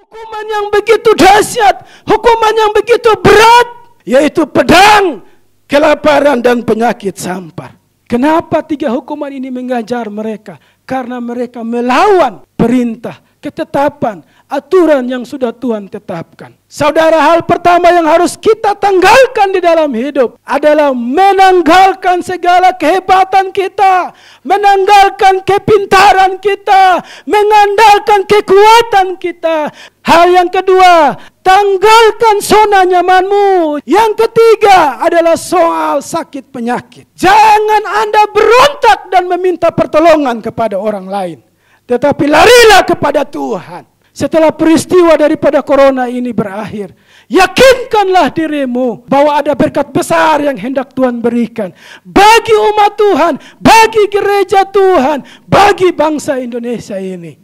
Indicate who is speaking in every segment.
Speaker 1: Hukuman yang begitu dahsyat, hukuman yang begitu berat, yaitu pedang, kelaparan, dan penyakit sampar. Kenapa 3 hukuman ini mengajar mereka? Karena mereka melawan perintah, ketetapan, aturan yang sudah Tuhan tetapkan. Saudara, hal pertama yang harus kita tanggalkan di dalam hidup adalah menanggalkan segala kehebatan kita, menanggalkan kepintaran kita, mengandalkan kekuatan kita. Hal yang kedua, tanggalkan zona nyamanmu. Yang ketiga adalah soal sakit penyakit. Jangan Anda berontak dan meminta pertolongan kepada orang lain, tetapi larilah kepada Tuhan. Setelah peristiwa daripada corona ini berakhir, yakinkanlah dirimu bahwa ada berkat besar yang hendak Tuhan berikan bagi umat Tuhan, bagi gereja Tuhan, bagi bangsa Indonesia ini.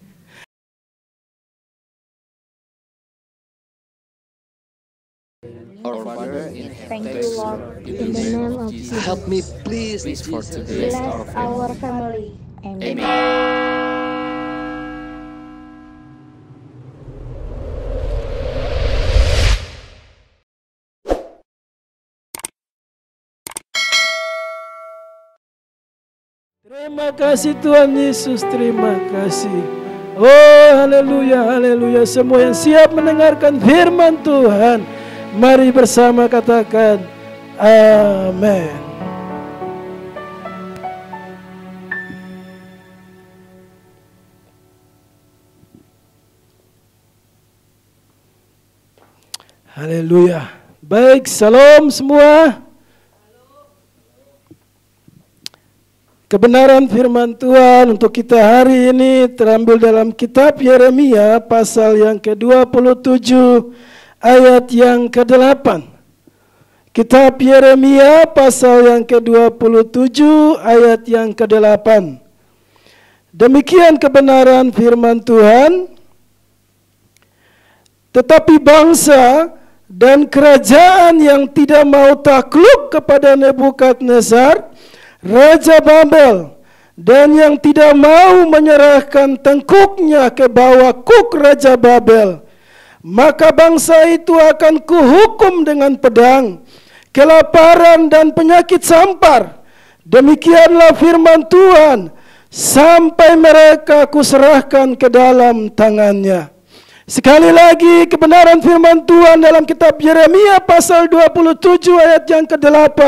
Speaker 2: Our Father in
Speaker 3: Thank you, Lord, in the name of Jesus.
Speaker 2: help me please
Speaker 4: for today.
Speaker 3: Bless our family. Amen.
Speaker 1: Terima kasih Tuhan Yesus, terima kasih. Oh haleluya, haleluya. Semua yang siap mendengarkan firman Tuhan, mari bersama katakan amin. Haleluya. Baik, salam semua. Kebenaran firman Tuhan untuk kita hari ini terambil dalam kitab Yeremia pasal yang ke-27 ayat yang ke-8. Kitab Yeremia pasal yang ke-27 ayat yang ke-8. Demikian kebenaran firman Tuhan. Tetapi bangsa dan kerajaan yang tidak mau takluk kepada Nebukadnezar Raja Babel, dan yang tidak mau menyerahkan tengkuknya ke bawah kuk Raja Babel, maka bangsa itu akan kuhukum dengan pedang, kelaparan, dan penyakit sampar. Demikianlah firman Tuhan, sampai mereka kuserahkan ke dalam tangannya. Sekali lagi kebenaran firman Tuhan dalam kitab Yeremia pasal 27 ayat yang ke-8.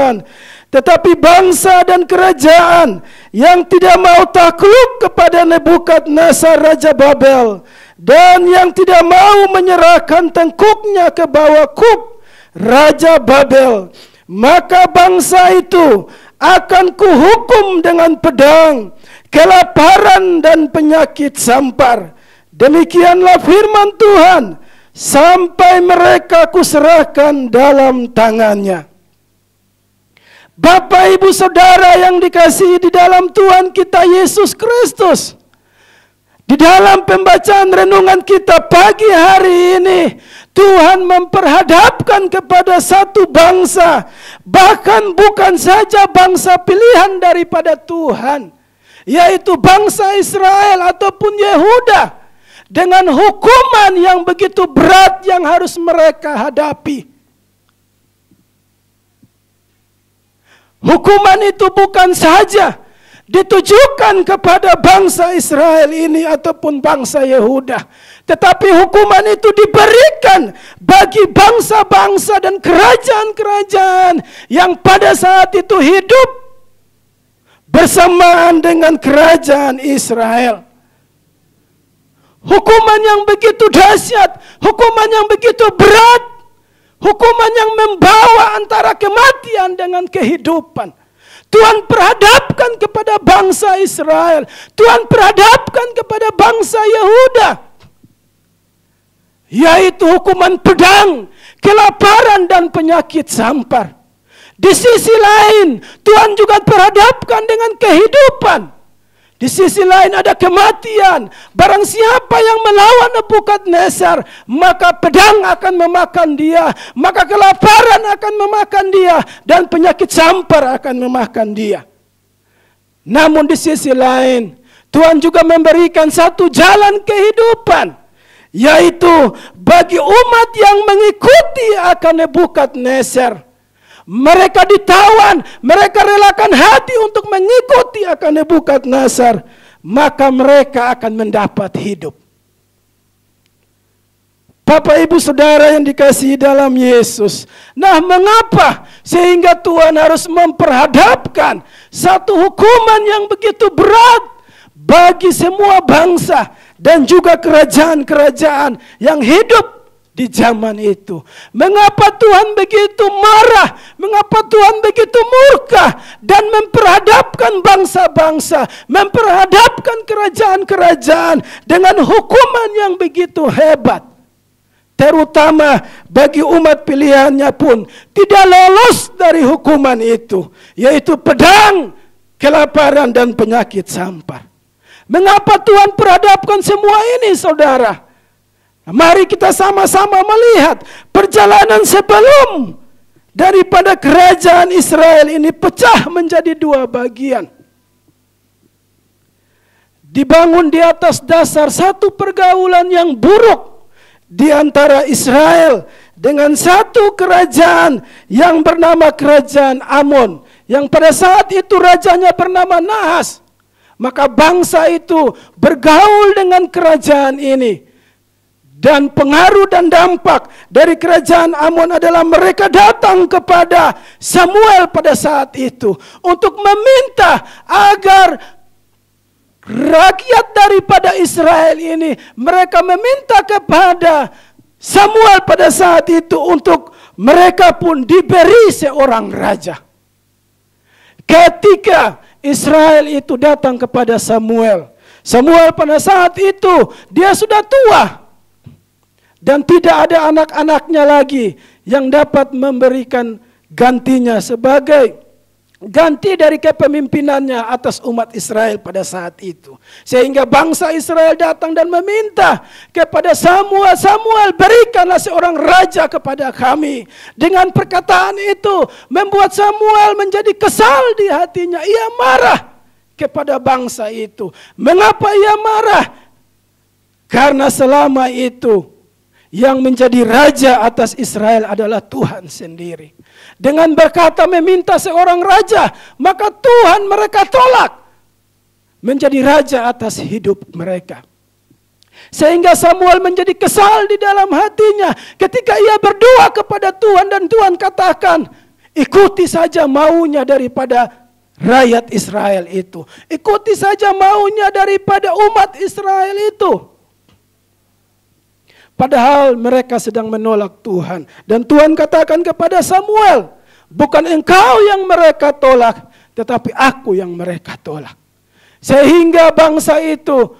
Speaker 1: Tetapi bangsa dan kerajaan yang tidak mau takluk kepada Nebukadnezar Raja Babel, dan yang tidak mau menyerahkan tengkuknya ke bawah kuk Raja Babel, maka bangsa itu akan kuhukum dengan pedang, kelaparan, dan penyakit sampar. Demikianlah firman Tuhan, sampai mereka kuserahkan dalam tangannya. Bapak, Ibu, Saudara yang dikasihi di dalam Tuhan kita Yesus Kristus, di dalam pembacaan renungan kita pagi hari ini, Tuhan memperhadapkan kepada satu bangsa, bahkan bukan saja bangsa pilihan daripada Tuhan, yaitu bangsa Israel ataupun Yehuda, dengan hukuman yang begitu berat yang harus mereka hadapi. Hukuman itu bukan saja ditujukan kepada bangsa Israel ini ataupun bangsa Yehuda, tetapi hukuman itu diberikan bagi bangsa-bangsa dan kerajaan-kerajaan yang pada saat itu hidup bersamaan dengan kerajaan Israel. Hukuman yang begitu dahsyat, hukuman yang begitu berat, hukuman yang membawa antara kematian dengan kehidupan. Tuhan perhadapkan kepada bangsa Israel, Tuhan perhadapkan kepada bangsa Yehuda, yaitu hukuman pedang, kelaparan, dan penyakit sampar. Di sisi lain, Tuhan juga perhadapkan dengan kehidupan. Di sisi lain ada kematian. Barang siapa yang melawan Nebukadnezar, maka pedang akan memakan dia, maka kelaparan akan memakan dia, dan penyakit sampar akan memakan dia. Namun di sisi lain, Tuhan juga memberikan satu jalan kehidupan, yaitu bagi umat yang mengikuti akan Nebukadnezar. Mereka ditawan, mereka relakan hati untuk mengikuti akan Nebukadnezar, maka mereka akan mendapat hidup. Bapak Ibu Saudara yang dikasihi dalam Yesus. Nah, mengapa sehingga Tuhan harus memperhadapkan satu hukuman yang begitu berat bagi semua bangsa dan juga kerajaan-kerajaan yang hidup di zaman itu? Mengapa Tuhan begitu marah? Mengapa Tuhan begitu murka dan memperhadapkan bangsa-bangsa, memperhadapkan kerajaan-kerajaan dengan hukuman yang begitu hebat? Terutama bagi umat pilihannya pun tidak lolos dari hukuman itu, yaitu pedang, kelaparan, dan penyakit sampar. Mengapa Tuhan perhadapkan semua ini, saudara? Mari kita sama-sama melihat perjalanan sebelum daripada kerajaan Israel ini pecah menjadi dua bagian. Dibangun di atas dasar satu pergaulan yang buruk di antara Israel dengan satu kerajaan yang bernama Kerajaan Amon, yang pada saat itu rajanya bernama Nahas. Maka bangsa itu bergaul dengan kerajaan ini. Dan pengaruh dan dampak dari Kerajaan Amon adalah mereka datang kepada Samuel pada saat itu untuk meminta agar rakyat daripada Israel ini, mereka meminta kepada Samuel pada saat itu untuk mereka pun diberi seorang raja. Ketika Israel itu datang kepada Samuel, Samuel pada saat itu dia sudah tua dan tidak ada anak-anaknya lagi yang dapat memberikan gantinya sebagai ganti dari kepemimpinannya atas umat Israel pada saat itu. Sehingga bangsa Israel datang dan meminta kepada Samuel, Samuel berikanlah seorang raja kepada kami. Dengan perkataan itu membuat Samuel menjadi kesal di hatinya. Ia marah kepada bangsa itu. Mengapa ia marah? Karena selama itu yang menjadi raja atas Israel adalah Tuhan sendiri. Dengan berkata meminta seorang raja, maka Tuhan mereka tolak menjadi raja atas hidup mereka. Sehingga Samuel menjadi kesal di dalam hatinya ketika ia berdoa kepada Tuhan dan Tuhan katakan, ikuti saja maunya daripada rakyat Israel itu. Ikuti saja maunya daripada umat Israel itu. Padahal mereka sedang menolak Tuhan. Dan Tuhan katakan kepada Samuel, bukan engkau yang mereka tolak, tetapi aku yang mereka tolak. Sehingga bangsa itu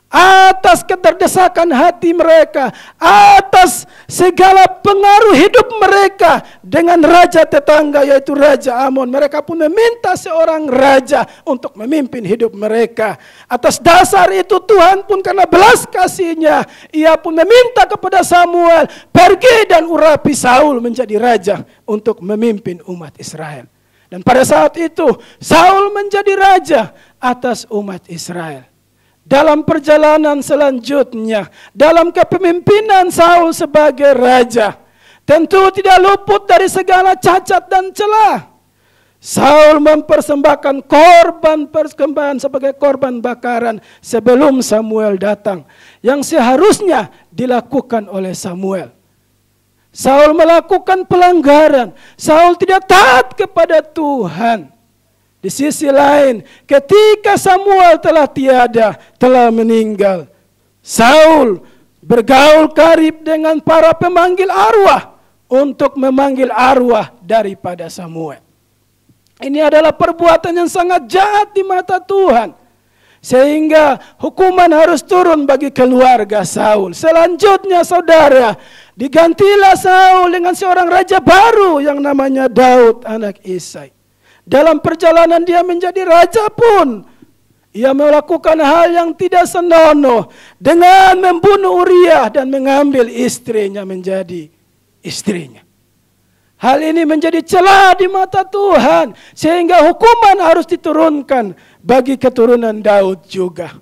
Speaker 1: atas keterdesakan hati mereka, atas segala pengaruh hidup mereka dengan raja tetangga yaitu Raja Amon, mereka pun meminta seorang raja untuk memimpin hidup mereka. Atas dasar itu Tuhan pun karena belas kasihnya, ia pun meminta kepada Samuel, pergi dan urapi Saul menjadi raja untuk memimpin umat Israel. Dan pada saat itu Saul menjadi raja atas umat Israel. Dalam perjalanan selanjutnya, dalam kepemimpinan Saul sebagai raja, tentu tidak luput dari segala cacat dan celah. Saul mempersembahkan korban persembahan sebagai korban bakaran sebelum Samuel datang, yang seharusnya dilakukan oleh Samuel. Saul melakukan pelanggaran, Saul tidak taat kepada Tuhan. Di sisi lain, ketika Samuel telah tiada, telah meninggal, Saul bergaul karib dengan para pemanggil arwah untuk memanggil arwah daripada Samuel. Ini adalah perbuatan yang sangat jahat di mata Tuhan. Sehingga hukuman harus turun bagi keluarga Saul. Selanjutnya saudara, digantilah Saul dengan seorang raja baru yang namanya Daud anak Isai. Dalam perjalanan dia menjadi raja pun, ia melakukan hal yang tidak senonoh dengan membunuh Uriah dan mengambil istrinya menjadi istrinya. Hal ini menjadi celah di mata Tuhan, sehingga hukuman harus diturunkan bagi keturunan Daud juga.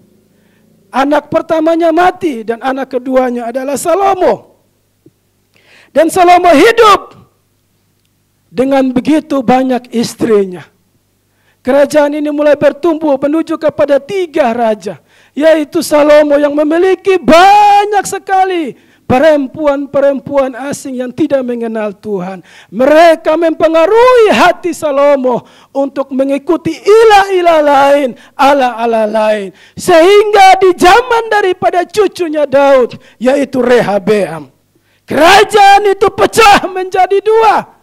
Speaker 1: Anak pertamanya mati dan anak keduanya adalah Salomo. Dan Salomo hidup dengan begitu banyak istrinya. Kerajaan ini mulai bertumbuh menuju kepada 3 raja, yaitu Salomo yang memiliki banyak sekali perempuan-perempuan asing yang tidak mengenal Tuhan. Mereka mempengaruhi hati Salomo untuk mengikuti ilah-ilah lain, ala-ala lain. Sehingga di zaman daripada cucunya Daud, yaitu Rehabeam, kerajaan itu pecah menjadi 2.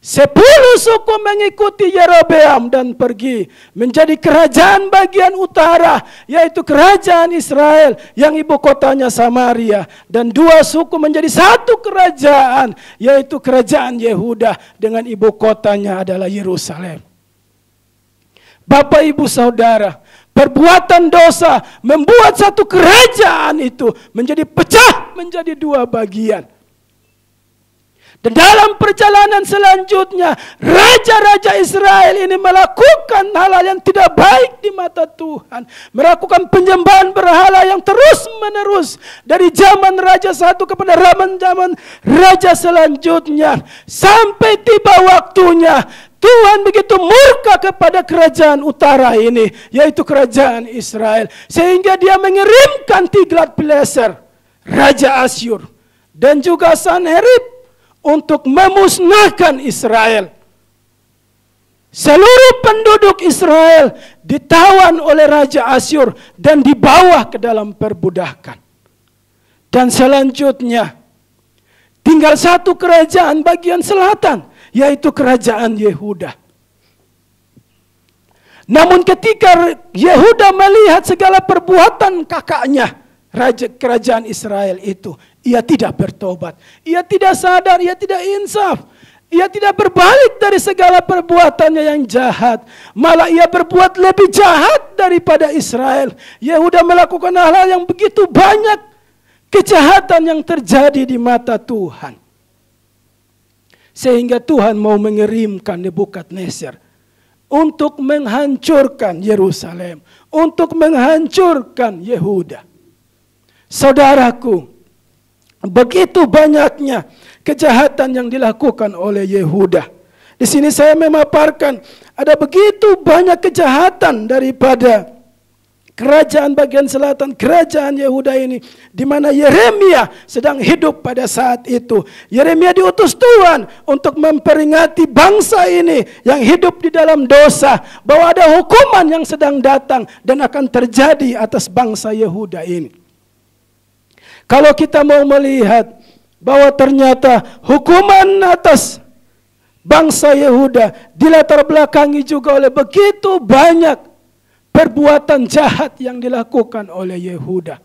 Speaker 1: 10 suku mengikuti Yerobeam dan pergi menjadi kerajaan bagian utara, yaitu kerajaan Israel yang ibu kotanya Samaria. Dan 2 suku menjadi 1 kerajaan, yaitu kerajaan Yehuda dengan ibu kotanya adalah Yerusalem. Bapak ibu saudara, perbuatan dosa membuat satu kerajaan itu menjadi pecah menjadi 2 bagian. Dan dalam perjalanan selanjutnya, raja-raja Israel ini melakukan hal-hal yang tidak baik di mata Tuhan. Melakukan penyembahan berhala yang terus-menerus dari zaman raja satu kepada zaman raja selanjutnya. Sampai tiba waktunya, Tuhan begitu murka kepada kerajaan utara ini, yaitu kerajaan Israel. Sehingga dia mengirimkan Tiglat-Pileser, Raja Asyur, dan juga Sanherib, untuk memusnahkan Israel. Seluruh penduduk Israel ditawan oleh Raja Asyur dan dibawa ke dalam perbudakan. Dan selanjutnya tinggal 1 kerajaan bagian selatan, yaitu kerajaan Yehuda. Namun ketika Yehuda melihat segala perbuatan kakaknya, raja kerajaan Israel itu, ia tidak bertobat, ia tidak sadar, ia tidak insaf, ia tidak berbalik dari segala perbuatannya yang jahat. Malah ia berbuat lebih jahat daripada Israel. Yehuda melakukan hal-hal yang begitu banyak kejahatan yang terjadi di mata Tuhan. Sehingga Tuhan mau mengirimkan Nebukadnezar untuk menghancurkan Yerusalem, untuk menghancurkan Yehuda. Saudaraku, begitu banyaknya kejahatan yang dilakukan oleh Yehuda. Di sini saya memaparkan ada begitu banyak kejahatan daripada kerajaan bagian selatan, kerajaan Yehuda ini, di mana Yeremia sedang hidup pada saat itu. Yeremia diutus Tuhan untuk memperingati bangsa ini yang hidup di dalam dosa, bahwa ada hukuman yang sedang datang dan akan terjadi atas bangsa Yehuda ini. Kalau kita mau melihat bahwa ternyata hukuman atas bangsa Yehuda dilatar belakangi juga oleh begitu banyak perbuatan jahat yang dilakukan oleh Yehuda.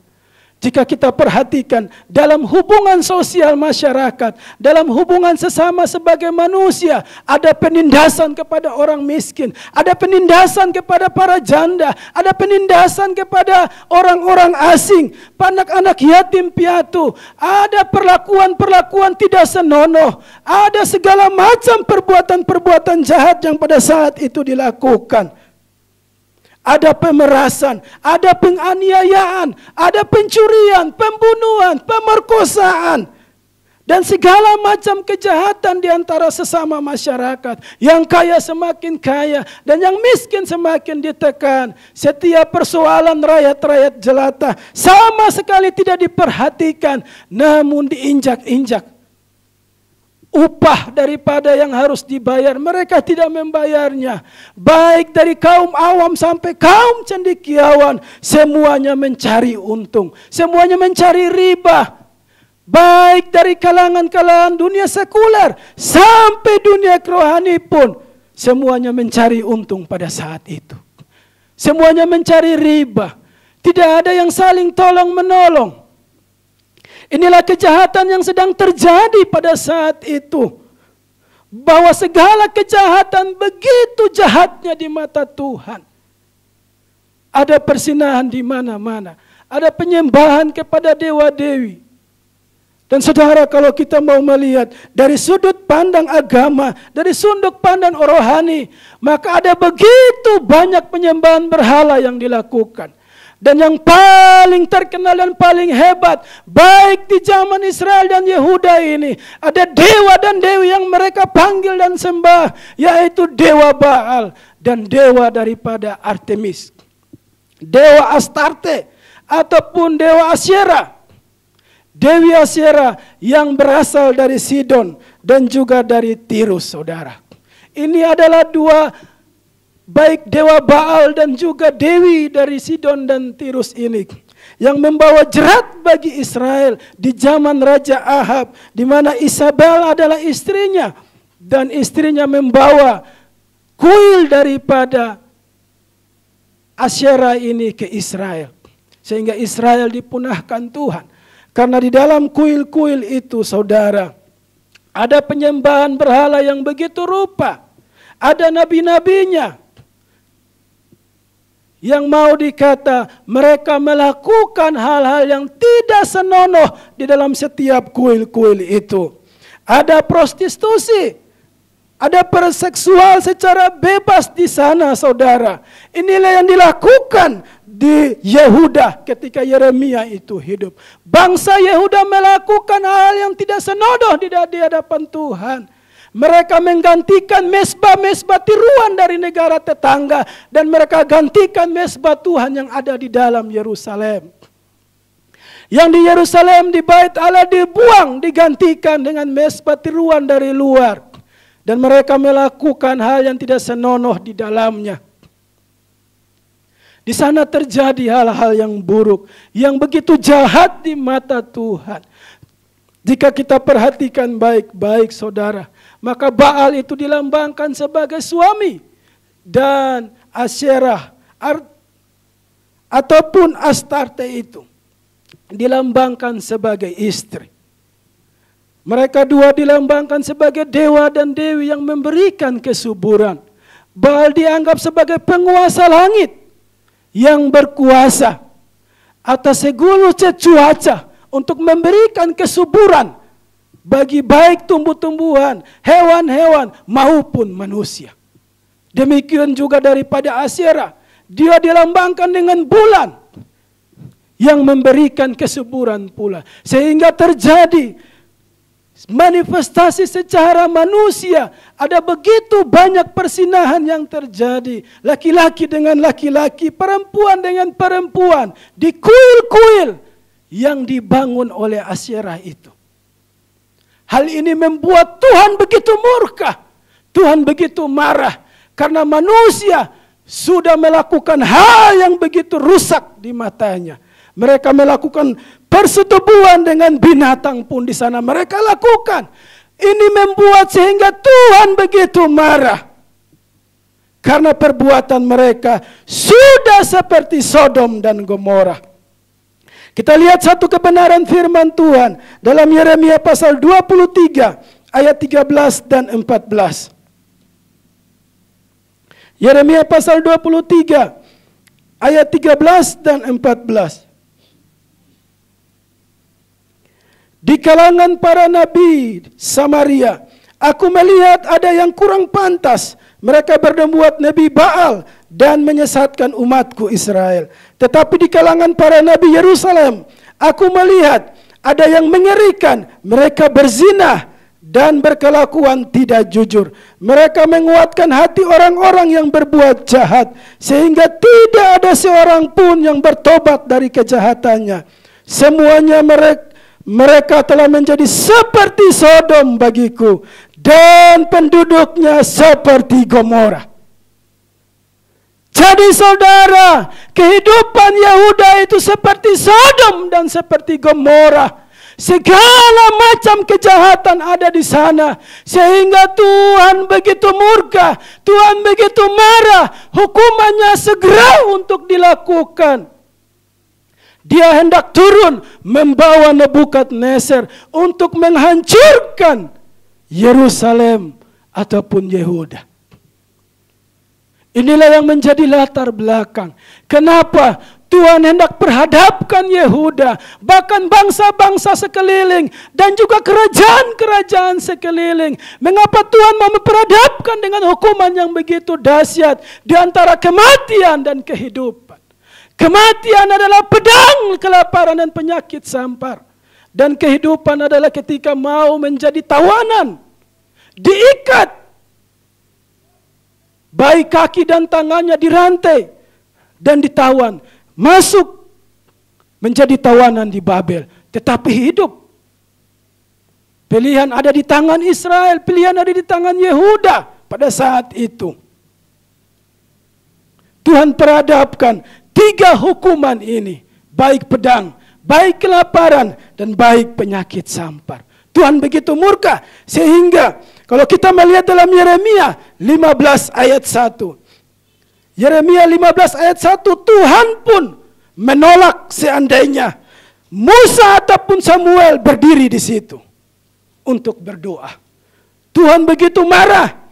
Speaker 1: Jika kita perhatikan dalam hubungan sosial masyarakat, dalam hubungan sesama sebagai manusia, ada penindasan kepada orang miskin, ada penindasan kepada para janda, ada penindasan kepada orang-orang asing, anak-anak yatim piatu, ada perlakuan-perlakuan tidak senonoh, ada segala macam perbuatan-perbuatan jahat yang pada saat itu dilakukan. Ada pemerasan, ada penganiayaan, ada pencurian, pembunuhan, pemerkosaan, dan segala macam kejahatan di antara sesama masyarakat. Yang kaya semakin kaya dan yang miskin semakin ditekan. Setiap persoalan rakyat-rakyat jelata sama sekali tidak diperhatikan, namun diinjak-injak. Upah daripada yang harus dibayar, mereka tidak membayarnya. Baik dari kaum awam sampai kaum cendekiawan, semuanya mencari untung, semuanya mencari riba. Baik dari kalangan-kalangan dunia sekuler sampai dunia rohani pun, semuanya mencari untung pada saat itu. Semuanya mencari riba. Tidak ada yang saling tolong menolong. Inilah kejahatan yang sedang terjadi pada saat itu. Bahwa segala kejahatan begitu jahatnya di mata Tuhan. Ada persinahan di mana-mana. Ada penyembahan kepada dewa-dewi. Dan saudara, kalau kita mau melihat dari sudut pandang agama, dari sudut pandang rohani, maka ada begitu banyak penyembahan berhala yang dilakukan. Dan yang paling terkenal dan paling hebat, baik di zaman Israel dan Yehuda ini, ada dewa dan dewi yang mereka panggil dan sembah, yaitu dewa Baal dan dewa daripada Artemis, dewa Astarte ataupun dewa Asyera, Dewi Asyera yang berasal dari Sidon dan juga dari Tirus, saudara. Ini adalah dua, baik dewa Baal dan juga dewi dari Sidon dan Tirus ini, yang membawa jerat bagi Israel di zaman Raja Ahab, di mana Isabel adalah istrinya, dan istrinya membawa kuil daripada Asyera ini ke Israel, sehingga Israel dipunahkan Tuhan. Karena di dalam kuil-kuil itu, saudara, ada penyembahan berhala yang begitu rupa, ada nabi-nabinya, yang mau dikata mereka melakukan hal-hal yang tidak senonoh di dalam setiap kuil-kuil itu. Ada prostitusi, ada perseksual secara bebas di sana, saudara. Inilah yang dilakukan di Yehuda ketika Yeremia itu hidup. Bangsa Yehuda melakukan hal yang tidak senonoh di hadapan Tuhan. Mereka menggantikan mesbah-mesbah tiruan dari negara tetangga, dan mereka gantikan mesbah Tuhan yang ada di dalam Yerusalem. Yang di Yerusalem, di Bait Allah, dibuang, digantikan dengan mesbah tiruan dari luar. Dan mereka melakukan hal yang tidak senonoh di dalamnya. Di sana terjadi hal-hal yang buruk, yang begitu jahat di mata Tuhan. Jika kita perhatikan baik-baik, saudara, maka Baal itu dilambangkan sebagai suami, dan Asyerah ataupun Astarte itu dilambangkan sebagai istri. Mereka dua dilambangkan sebagai dewa dan dewi yang memberikan kesuburan. Baal dianggap sebagai penguasa langit yang berkuasa atas segala cuaca untuk memberikan kesuburan bagi baik tumbuh-tumbuhan, hewan-hewan maupun manusia. Demikian juga daripada Asyera, dia dilambangkan dengan bulan yang memberikan kesuburan pula, sehingga terjadi manifestasi secara manusia. Ada begitu banyak persinahan yang terjadi, laki-laki dengan laki-laki, perempuan dengan perempuan, di kuil-kuil yang dibangun oleh Asyera itu. Hal ini membuat Tuhan begitu murka, Tuhan begitu marah, karena manusia sudah melakukan hal yang begitu rusak di matanya. Mereka melakukan persetubuhan dengan binatang pun di sana mereka lakukan. Ini membuat sehingga Tuhan begitu marah, karena perbuatan mereka sudah seperti Sodom dan Gomora. Kita lihat satu kebenaran firman Tuhan dalam Yeremia pasal 23 ayat 13 dan 14. Yeremia pasal 23 ayat 13 dan 14. Di kalangan para nabi Samaria, aku melihat ada yang kurang pantas. Mereka berbuat nabi Baal dan menyesatkan umatku Israel. Tetapi di kalangan para nabi Yerusalem, aku melihat ada yang mengerikan. Mereka berzina dan berkelakuan tidak jujur. Mereka menguatkan hati orang-orang yang berbuat jahat, sehingga tidak ada seorang pun yang bertobat dari kejahatannya. Semuanya mereka telah menjadi seperti Sodom bagiku, dan penduduknya seperti Gomora. Jadi saudara, kehidupan Yehuda itu seperti Sodom dan seperti Gomora. Segala macam kejahatan ada di sana, sehingga Tuhan begitu murka, Tuhan begitu marah, hukumannya segera untuk dilakukan. Dia hendak turun membawa Nebukadnezar untuk menghancurkan Yerusalem ataupun Yehuda. Inilah yang menjadi latar belakang kenapa Tuhan hendak perhadapkan Yehuda, bahkan bangsa-bangsa sekeliling dan juga kerajaan-kerajaan sekeliling. Mengapa Tuhan mau memperhadapkan dengan hukuman yang begitu dahsyat di antara kematian dan kehidupan? Kematian adalah pedang, kelaparan dan penyakit sampar. Dan kehidupan adalah ketika mau menjadi tawanan, diikat, baik kaki dan tangannya dirantai dan ditawan, masuk menjadi tawanan di Babel, tetapi hidup. Pilihan ada di tangan Israel, pilihan ada di tangan Yehuda pada saat itu. Tuhan perhadapkan 3 hukuman ini, baik pedang, baik kelaparan, dan baik penyakit sampar. Tuhan begitu murka, sehingga kalau kita melihat dalam Yeremia 15 ayat 1. Yeremia 15 ayat 1, Tuhan pun menolak seandainya Musa ataupun Samuel berdiri di situ untuk berdoa. Tuhan begitu marah,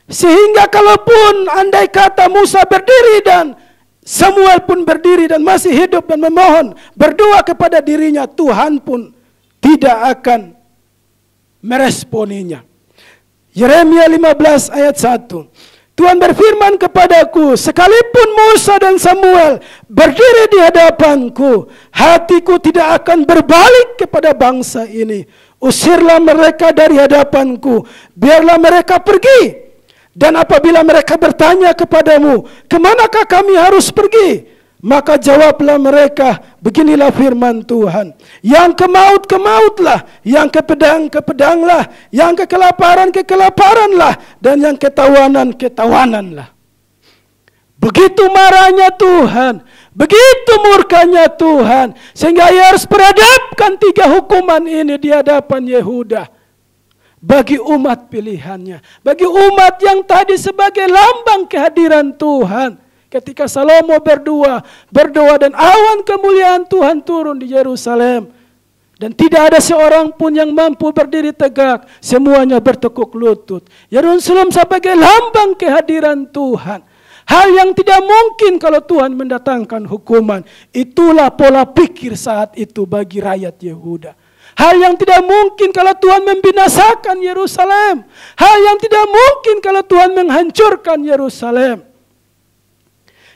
Speaker 1: sehingga kalaupun andai kata Musa berdiri dan Samuel pun berdiri dan masih hidup dan memohon, berdoa kepada dirinya, Tuhan pun tidak akan meresponinya. Yeremia 15 ayat 1. Tuhan berfirman kepadaku, sekalipun Musa dan Samuel berdiri di hadapanku, hatiku tidak akan berbalik kepada bangsa ini. Usirlah mereka dari hadapanku, biarlah mereka pergi. Dan apabila mereka bertanya kepadamu, kemanakah kami harus pergi? Maka jawablah mereka, beginilah firman Tuhan. Yang ke maut, ke mautlah. Yang ke pedang, ke pedanglah. Yang ke kelaparan, ke kelaparanlah. Dan yang ke tawanan, ke tawananlah. Begitu marahnya Tuhan, begitu murkanya Tuhan, sehingga ia harus perhadapkan 3 hukuman ini di hadapan Yehuda. Bagi umat pilihannya, bagi umat yang tadi sebagai lambang kehadiran Tuhan. Ketika Salomo berdoa dan awan kemuliaan Tuhan turun di Yerusalem. Dan tidak ada seorang pun yang mampu berdiri tegak, semuanya bertekuk lutut. Yerusalem sebagai lambang kehadiran Tuhan. Hal yang tidak mungkin kalau Tuhan mendatangkan hukuman. Itulah pola pikir saat itu bagi rakyat Yehuda. Hal yang tidak mungkin kalau Tuhan membinasakan Yerusalem. Hal yang tidak mungkin kalau Tuhan menghancurkan Yerusalem.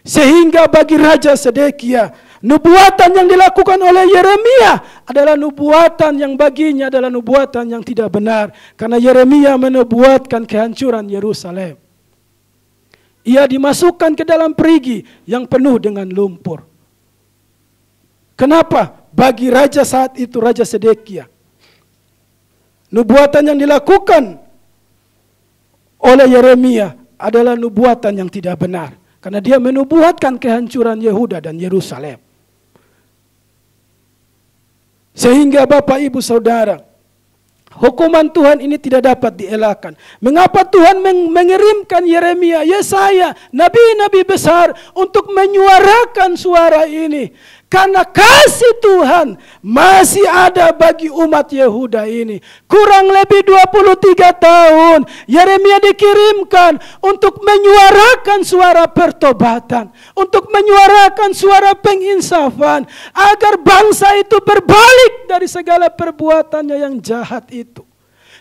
Speaker 1: Sehingga bagi Raja Sedekia, nubuatan yang dilakukan oleh Yeremia adalah nubuatan yang baginya adalah nubuatan yang tidak benar. Karena Yeremia menubuatkan kehancuran Yerusalem. Ia dimasukkan ke dalam perigi yang penuh dengan lumpur. Kenapa? Bagi raja saat itu, Raja Sedekia, nubuatan yang dilakukan oleh Yeremia adalah nubuatan yang tidak benar. Karena dia menubuatkan kehancuran Yehuda dan Yerusalem. Sehingga Bapak Ibu Saudara, hukuman Tuhan ini tidak dapat dielakkan. Mengapa Tuhan mengirimkan Yeremia, Yesaya, nabi-nabi besar untuk menyuarakan suara ini? Karena kasih Tuhan masih ada bagi umat Yehuda ini. Kurang lebih 23 tahun Yeremia dikirimkan untuk menyuarakan suara pertobatan, untuk menyuarakan suara penginsafan, agar bangsa itu berbalik dari segala perbuatannya yang jahat itu.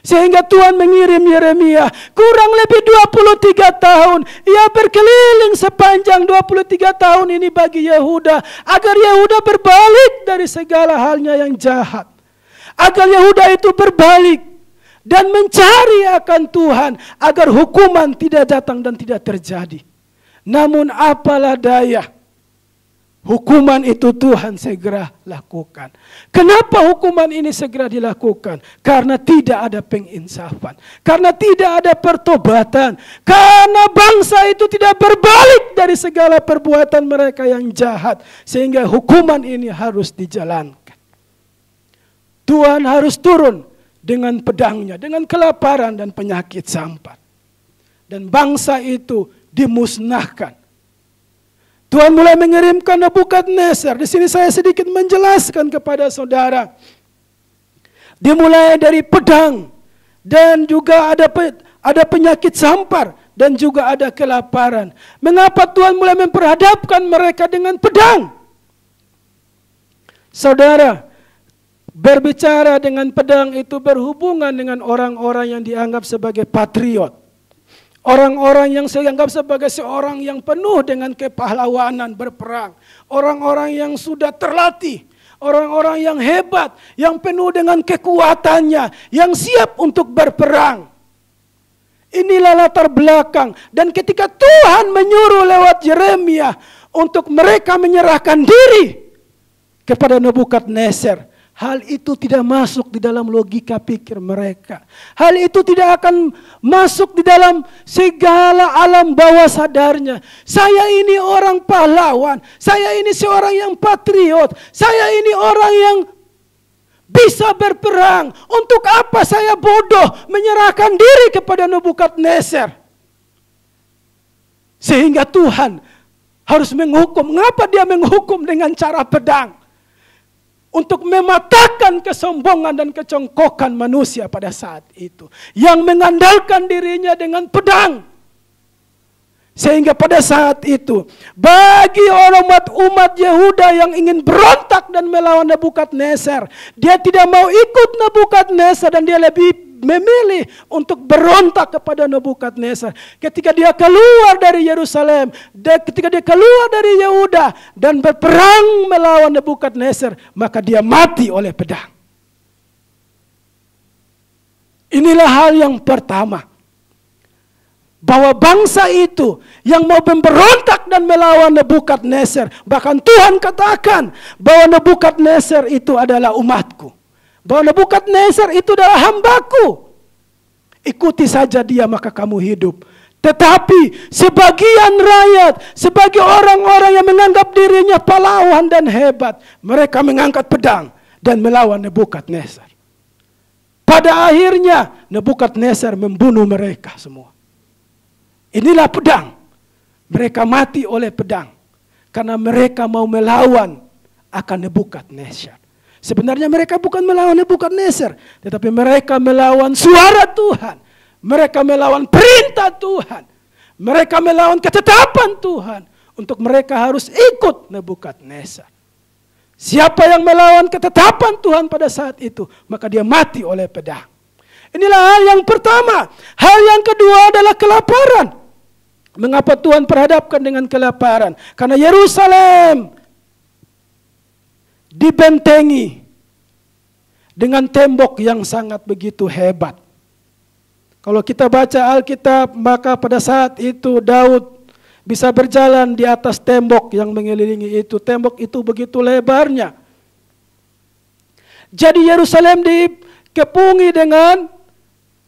Speaker 1: Sehingga Tuhan mengirim Yeremia kurang lebih 23 tahun. Ia berkeliling sepanjang 23 tahun ini bagi Yehuda. Agar Yehuda berbalik dari segala halnya yang jahat. Agar Yehuda itu berbalik dan mencari akan Tuhan. Agar hukuman tidak datang dan tidak terjadi. Namun apalah daya, hukuman itu Tuhan segera lakukan. Kenapa hukuman ini segera dilakukan? Karena tidak ada penginsafan. Karena tidak ada pertobatan. Karena bangsa itu tidak berbalik dari segala perbuatan mereka yang jahat. Sehingga hukuman ini harus dijalankan. Tuhan harus turun dengan pedangnya, dengan kelaparan dan penyakit sampar. Dan bangsa itu dimusnahkan. Tuhan mulai mengirimkan Nebukadnezar. Di sini saya sedikit menjelaskan kepada saudara. Dimulai dari pedang dan juga ada penyakit sampar dan juga ada kelaparan. Mengapa Tuhan mulai memperhadapkan mereka dengan pedang? Saudara, berbicara dengan pedang itu berhubungan dengan orang-orang yang dianggap sebagai patriot. Orang-orang yang saya anggap sebagai seorang yang penuh dengan kepahlawanan berperang. Orang-orang yang sudah terlatih. Orang-orang yang hebat. Yang penuh dengan kekuatannya. Yang siap untuk berperang. Inilah latar belakang. Dan ketika Tuhan menyuruh lewat Yeremia untuk mereka menyerahkan diri kepada Nebukadnezar, hal itu tidak masuk di dalam logika pikir mereka. Hal itu tidak akan masuk di dalam segala alam bawah sadarnya. Saya ini orang pahlawan. Saya ini seorang yang patriot. Saya ini orang yang bisa berperang. Untuk apa saya bodoh menyerahkan diri kepada Nebukadnezar? Sehingga Tuhan harus menghukum. Mengapa dia menghukum dengan cara pedang? Untuk mematahkan kesombongan dan kecongkokan manusia pada saat itu. Yang mengandalkan dirinya dengan pedang. Sehingga pada saat itu, bagi umat Yehuda yang ingin berontak dan melawan Nebukadnezar, dia tidak mau ikut Nebukadnezar dan dia lebih memilih untuk berontak kepada Nebukadnezar. Ketika dia keluar dari Yerusalem, ketika dia keluar dari Yehuda dan berperang melawan Nebukadnezar, maka dia mati oleh pedang. Inilah hal yang pertama. Bahwa bangsa itu yang mau memberontak dan melawan Nebukadnezar, bahkan Tuhan katakan bahwa Nebukadnezar itu adalah umatku. Bahwa Nebukadnezar itu adalah hambaku. Ikuti saja dia maka kamu hidup. Tetapi sebagian rakyat, sebagai orang-orang yang menganggap dirinya pahlawan dan hebat, mereka mengangkat pedang dan melawan Nebukadnezar. Pada akhirnya Nebukadnezar membunuh mereka semua. Inilah pedang. Mereka mati oleh pedang. Karena mereka mau melawan akan Nebukadnezar. Sebenarnya mereka bukan melawan Nebukadnezar. Tetapi mereka melawan suara Tuhan. Mereka melawan perintah Tuhan. Mereka melawan ketetapan Tuhan. Untuk mereka harus ikut Nebukadnezar. Siapa yang melawan ketetapan Tuhan pada saat itu, maka dia mati oleh pedang. Inilah hal yang pertama. Hal yang kedua adalah kelaparan. Mengapa Tuhan perhadapkan dengan kelaparan? Karena Yerusalem dibentengi dengan tembok yang sangat begitu hebat. Kalau kita baca Alkitab, maka pada saat itu Daud bisa berjalan di atas tembok yang mengelilingi itu. Tembok itu begitu lebarnya. Jadi Yerusalem dikepungi dengan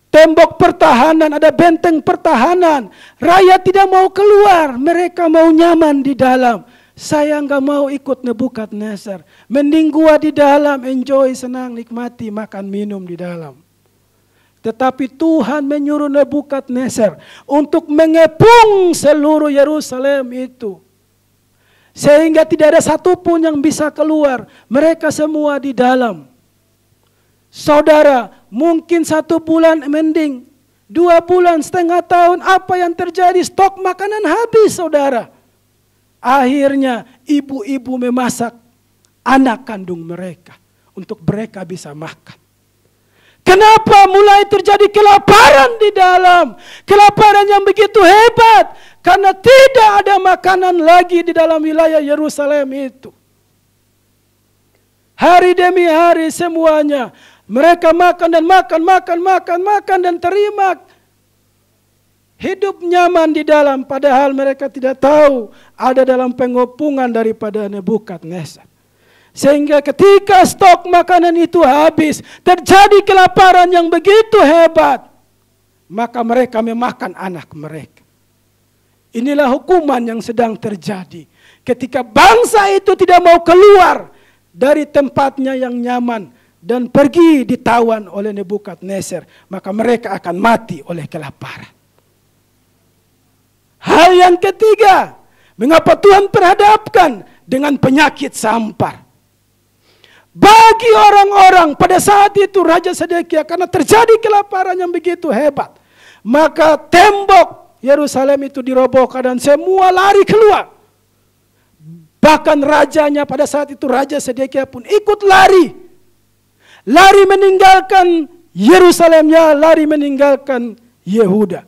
Speaker 1: tembok pertahanan, ada benteng pertahanan. Rakyat tidak mau keluar, mereka mau nyaman di dalam. Saya nggak mau ikut Nebukadnezar. Mending gua di dalam, enjoy, senang, nikmati, makan, minum di dalam. Tetapi Tuhan menyuruh Nebukadnezar untuk mengepung seluruh Yerusalem itu. Sehingga tidak ada satupun yang bisa keluar. Mereka semua di dalam. Saudara, mungkin 1 bulan mending, 2 bulan, setengah tahun, apa yang terjadi? Stok makanan habis, saudara. Akhirnya ibu-ibu memasak anak kandung mereka untuk mereka bisa makan. Kenapa mulai terjadi kelaparan di dalam? Kelaparan yang begitu hebat. Karena tidak ada makanan lagi di dalam wilayah Yerusalem itu. Hari demi hari semuanya. Mereka makan dan makan dan terima. Hidup nyaman di dalam. Padahal mereka tidak tahu ada dalam pengepungan daripada Nebukadnezar. Sehingga ketika stok makanan itu habis, terjadi kelaparan yang begitu hebat, maka mereka memakan anak mereka. Inilah hukuman yang sedang terjadi. Ketika bangsa itu tidak mau keluar dari tempatnya yang nyaman dan pergi ditawan oleh Nebukadnezar, maka mereka akan mati oleh kelaparan. Hal yang ketiga, mengapa Tuhan perhadapkan dengan penyakit sampar? Bagi orang-orang pada saat itu Raja Sedekia, karena terjadi kelaparan yang begitu hebat, maka tembok Yerusalem itu dirobohkan dan semua lari keluar. Bahkan rajanya pada saat itu Raja Sedekia pun ikut lari. Lari meninggalkan Yerusalemnya, lari meninggalkan Yehuda.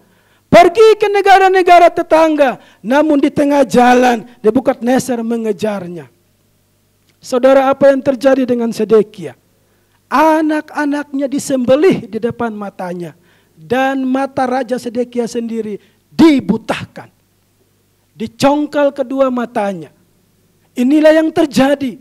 Speaker 1: pergi ke negara-negara tetangga. Namun di tengah jalan Nebukadnezar mengejarnya. Saudara, apa yang terjadi dengan Sedekia? Anak-anaknya disembelih di depan matanya. Dan mata Raja Sedekia sendiri dibutahkan. Dicongkel kedua matanya. Inilah yang terjadi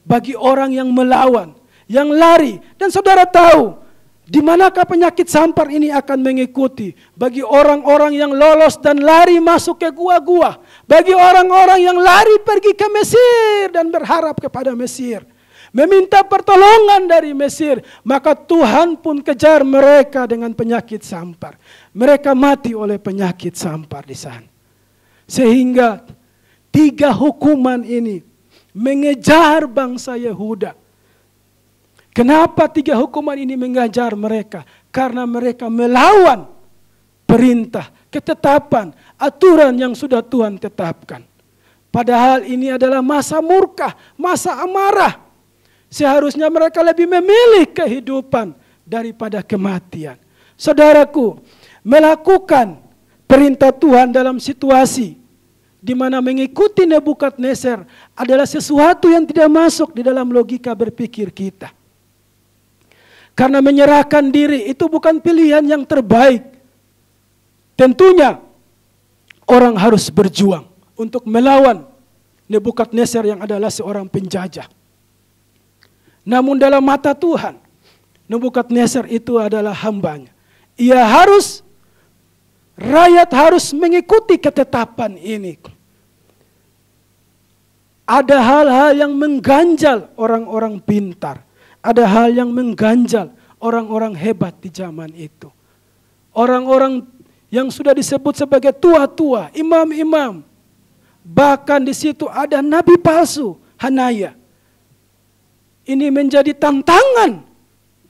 Speaker 1: bagi orang yang melawan, yang lari. Dan saudara tahu, di manakah penyakit sampar ini akan mengikuti? Bagi orang-orang yang lolos dan lari masuk ke gua-gua. Bagi orang-orang yang lari pergi ke Mesir dan berharap kepada Mesir. Meminta pertolongan dari Mesir. Maka Tuhan pun kejar mereka dengan penyakit sampar. Mereka mati oleh penyakit sampar di sana. Sehingga 3 hukuman ini mengejar bangsa Yehuda. Kenapa 3 hukuman ini mengejar mereka? Karena mereka melawan perintah, ketetapan, aturan yang sudah Tuhan tetapkan. Padahal ini adalah masa murka, masa amarah. Seharusnya mereka lebih memilih kehidupan daripada kematian. Saudaraku, melakukan perintah Tuhan dalam situasi di mana mengikuti Nebukadnezar adalah sesuatu yang tidak masuk di dalam logika berpikir kita. Karena menyerahkan diri itu bukan pilihan yang terbaik. Tentunya orang harus berjuang untuk melawan Nebukadnezar yang adalah seorang penjajah. Namun dalam mata Tuhan, Nebukadnezar itu adalah hambanya. Rakyat harus mengikuti ketetapan ini. Ada hal-hal yang mengganjal orang-orang pintar. Ada hal yang mengganjal orang-orang hebat di zaman itu. Orang-orang yang sudah disebut sebagai tua-tua, imam-imam. Bahkan di situ ada nabi palsu, Hanaya. Ini menjadi tantangan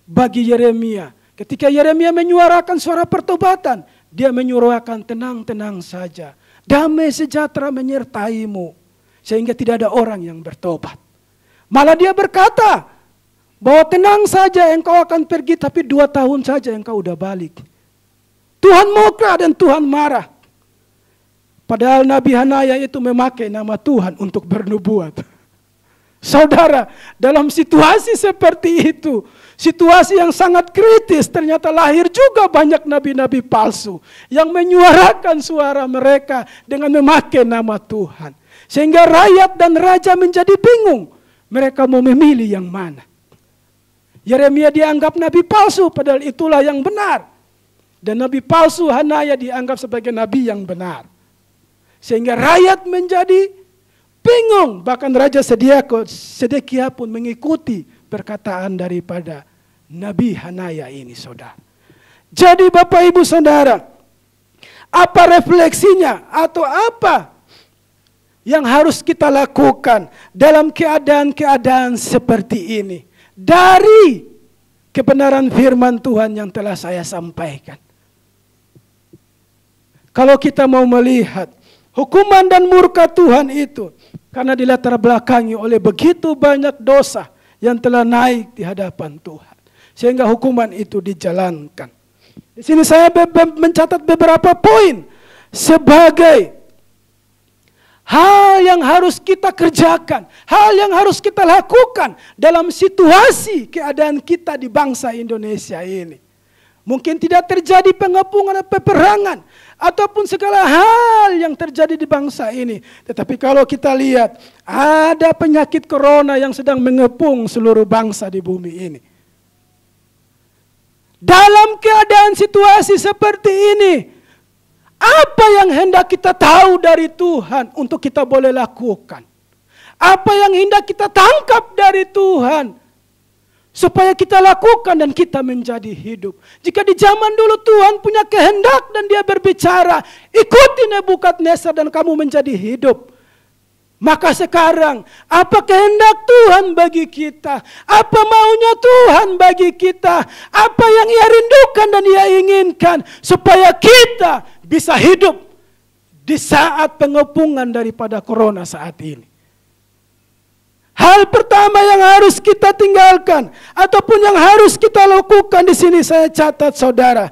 Speaker 1: bagi Yeremia. Ketika Yeremia menyuarakan suara pertobatan, dia menyuarakan tenang-tenang saja. Damai sejahtera menyertaimu. Sehingga tidak ada orang yang bertobat. Malah dia berkata bahwa tenang saja engkau akan pergi, tapi 2 tahun saja engkau udah balik. Tuhan murka dan Tuhan marah. Padahal Nabi Hanaya itu memakai nama Tuhan untuk bernubuat. Saudara, dalam situasi seperti itu, situasi yang sangat kritis, ternyata lahir juga banyak nabi-nabi palsu yang menyuarakan suara mereka dengan memakai nama Tuhan. Sehingga rakyat dan raja menjadi bingung. Mereka mau memilih yang mana. Yeremia dianggap nabi palsu, padahal itulah yang benar. Dan nabi palsu Hanaya dianggap sebagai nabi yang benar. Sehingga rakyat menjadi bingung. Bahkan Raja Sedekia pun mengikuti perkataan daripada Nabi Hanaya ini, saudara. Jadi Bapak Ibu Saudara, apa refleksinya atau apa yang harus kita lakukan dalam keadaan-keadaan seperti ini? Dari kebenaran firman Tuhan yang telah saya sampaikan. Kalau kita mau melihat hukuman dan murka Tuhan itu karena dilatar belakangi oleh begitu banyak dosa yang telah naik di hadapan Tuhan. Sehingga hukuman itu dijalankan. Di sini saya mencatat beberapa poin sebagai hal yang harus kita kerjakan, hal yang harus kita lakukan dalam situasi keadaan kita di bangsa Indonesia ini. Mungkin tidak terjadi pengepungan atau peperangan ataupun segala hal yang terjadi di bangsa ini. Tetapi kalau kita lihat ada penyakit corona yang sedang mengepung seluruh bangsa di bumi ini. Dalam keadaan situasi seperti ini, apa yang hendak kita tahu dari Tuhan untuk kita boleh lakukan? Apa yang hendak kita tangkap dari Tuhan supaya kita lakukan dan kita menjadi hidup? Jika di zaman dulu Tuhan punya kehendak dan dia berbicara, ikuti Nebukadnezar dan kamu menjadi hidup. Maka sekarang, apa kehendak Tuhan bagi kita? Apa maunya Tuhan bagi kita? Apa yang ia rindukan dan ia inginkan supaya kita bisa hidup di saat pengepungan daripada corona saat ini? Hal pertama yang harus kita tinggalkan ataupun yang harus kita lakukan di sini saya catat, saudara.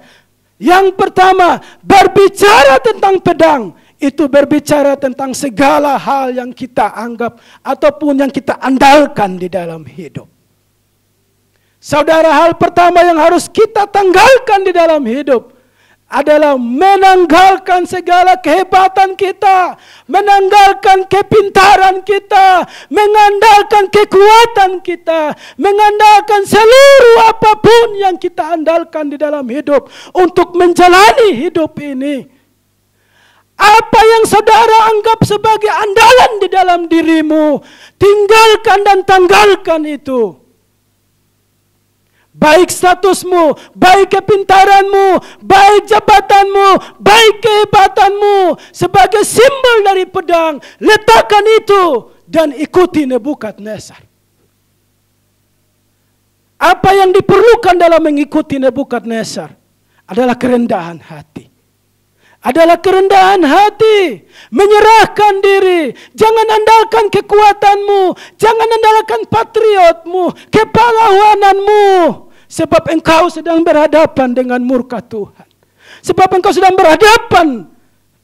Speaker 1: Yang pertama, berbicara tentang pedang, itu berbicara tentang segala hal yang kita anggap ataupun yang kita andalkan di dalam hidup. Saudara, hal pertama yang harus kita tanggalkan di dalam hidup adalah menanggalkan segala kehebatan kita, menanggalkan kepintaran kita, mengandalkan kekuatan kita, mengandalkan seluruh apapun yang kita andalkan di dalam hidup untuk menjalani hidup ini. Apa yang saudara anggap sebagai andalan di dalam dirimu, tinggalkan dan tanggalkan itu. Baik statusmu, baik kepintaranmu, baik jabatanmu, baik kehebatanmu, sebagai simbol dari pedang, letakkan itu dan ikuti Nebukadnezar. Apa yang diperlukan dalam mengikuti Nebukadnezar adalah kerendahan hati. Adalah kerendahan hati, menyerahkan diri, jangan andalkan kekuatanmu, jangan andalkan patriotmu, kepahlawananmu, sebab engkau sedang berhadapan dengan murka Tuhan. Sebab engkau sedang berhadapan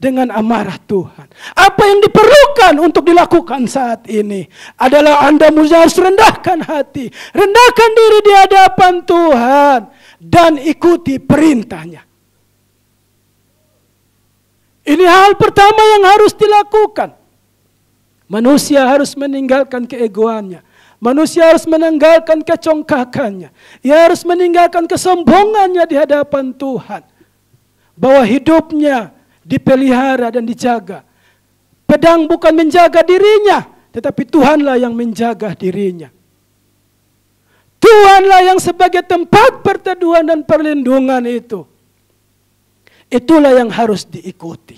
Speaker 1: dengan amarah Tuhan. Apa yang diperlukan untuk dilakukan saat ini adalah Anda harus rendahkan hati, rendahkan diri di hadapan Tuhan, dan ikuti perintahnya. Ini hal pertama yang harus dilakukan. Manusia harus meninggalkan keegoannya. Manusia harus meninggalkan kecongkakannya. Ia harus meninggalkan kesombongannya di hadapan Tuhan. Bahwa hidupnya dipelihara dan dijaga. Pedang bukan menjaga dirinya, tetapi Tuhanlah yang menjaga dirinya. Tuhanlah yang sebagai tempat perteduhan dan perlindungan itu. Itulah yang harus diikuti.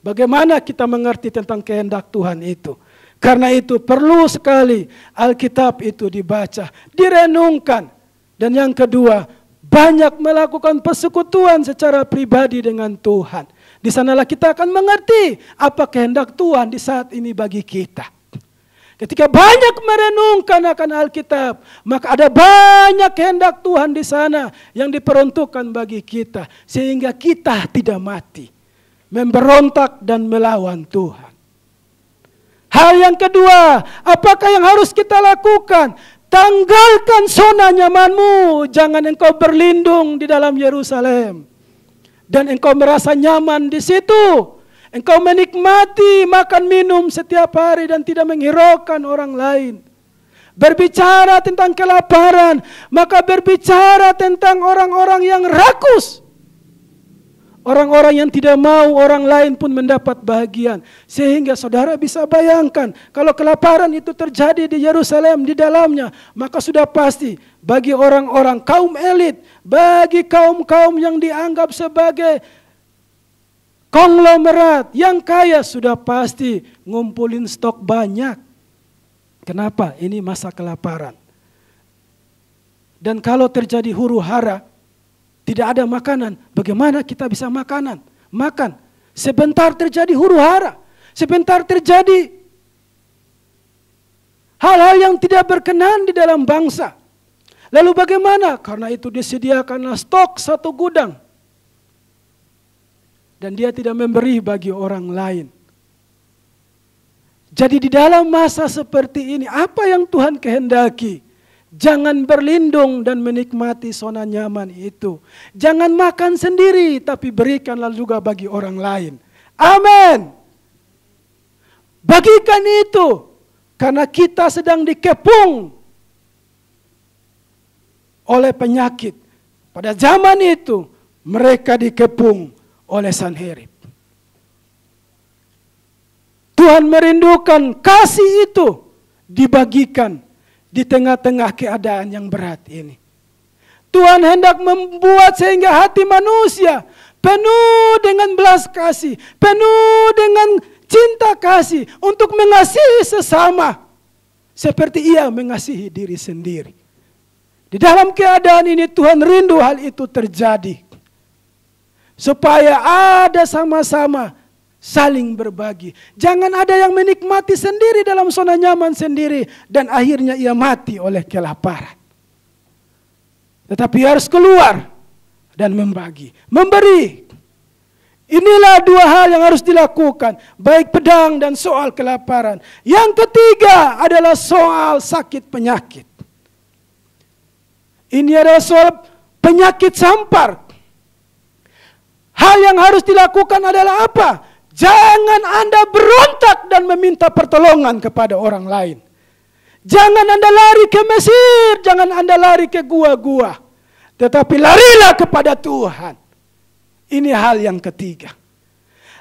Speaker 1: Bagaimana kita mengerti tentang kehendak Tuhan itu? Karena itu perlu sekali Alkitab itu dibaca, direnungkan. Dan yang kedua, banyak melakukan persekutuan secara pribadi dengan Tuhan. Di sanalah kita akan mengerti apa kehendak Tuhan di saat ini bagi kita. Ketika banyak merenungkan akan Alkitab, maka ada banyak kehendak Tuhan di sana yang diperuntukkan bagi kita. Sehingga kita tidak mati, memberontak dan melawan Tuhan. Hal yang kedua, apakah yang harus kita lakukan? Tanggalkan zona nyamanmu. Jangan engkau berlindung di dalam Yerusalem dan engkau merasa nyaman di situ. Engkau menikmati makan minum setiap hari dan tidak menghiraukan orang lain. Berbicara tentang kelaparan, maka berbicara tentang orang-orang yang rakus. Orang-orang yang tidak mau orang lain pun mendapat bahagian. Sehingga saudara bisa bayangkan, kalau kelaparan itu terjadi di Yerusalem, di dalamnya, maka sudah pasti bagi orang-orang kaum elit, bagi kaum-kaum yang dianggap sebagai konglomerat yang kaya, sudah pasti ngumpulin stok banyak. Kenapa? Ini masa kelaparan. Dan kalau terjadi huru hara, tidak ada makanan, bagaimana kita bisa makan? Sebentar terjadi huru hara, sebentar terjadi hal-hal yang tidak berkenan di dalam bangsa. Lalu bagaimana? Karena itu disediakanlah stok satu gudang. Dan dia tidak memberi bagi orang lain. Jadi di dalam masa seperti ini, apa yang Tuhan kehendaki? Jangan berlindung dan menikmati zona nyaman itu. Jangan makan sendiri, tapi berikanlah juga bagi orang lain. Amin. Bagikan itu, karena kita sedang dikepung oleh penyakit. Pada zaman itu, mereka dikepung oleh Sanherib. Tuhan merindukan kasih itu dibagikan di tengah-tengah keadaan yang berat ini. Tuhan hendak membuat sehingga hati manusia penuh dengan belas kasih, penuh dengan cinta kasih untuk mengasihi sesama seperti ia mengasihi diri sendiri. Di dalam keadaan ini Tuhan rindu hal itu terjadi. Supaya ada sama-sama saling berbagi. Jangan ada yang menikmati sendiri dalam zona nyaman sendiri dan akhirnya ia mati oleh kelaparan. Tetapi harus keluar dan membagi. Memberi. Inilah dua hal yang harus dilakukan, baik pedang dan soal kelaparan. Yang ketiga adalah soal sakit penyakit. Ini adalah soal penyakit sampar. Hal yang harus dilakukan adalah apa? Jangan Anda berontak dan meminta pertolongan kepada orang lain. Jangan Anda lari ke Mesir, jangan Anda lari ke gua-gua. Tetapi larilah kepada Tuhan. Ini hal yang ketiga.